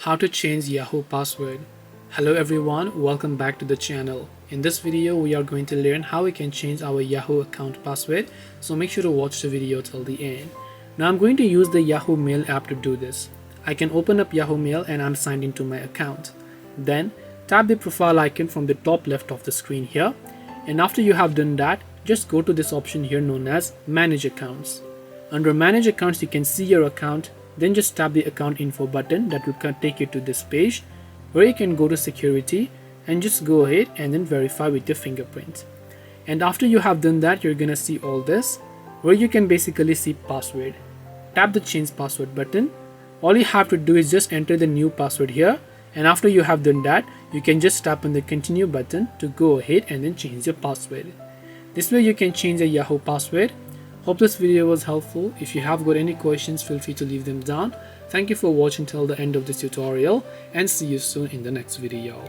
How to change Yahoo password. Hello everyone, welcome back to the channel. In this video we are going to learn how we can change our Yahoo account password, so make sure to watch the video till the end. Now I'm going to use the Yahoo Mail app to do this. I can open up Yahoo Mail and I'm signed into my account. Then tap the profile icon from the top left of the screen here, and after you have done that, just go to this option here known as Manage Accounts. Under Manage Accounts you can see your account. Then just tap the account info button that will take you to this page where you can go to security and just go ahead and then verify with your fingerprint. And after you have done that, you're gonna see all this where you can basically see password. Tap the change password button. All you have to do is just enter the new password here, and after you have done that, you can just tap on the continue button to go ahead and then change your password. This way you can change a Yahoo password. Hope this video was helpful. If you have got any questions, feel free to leave them down. Thank you for watching till the end of this tutorial, and see you soon in the next video.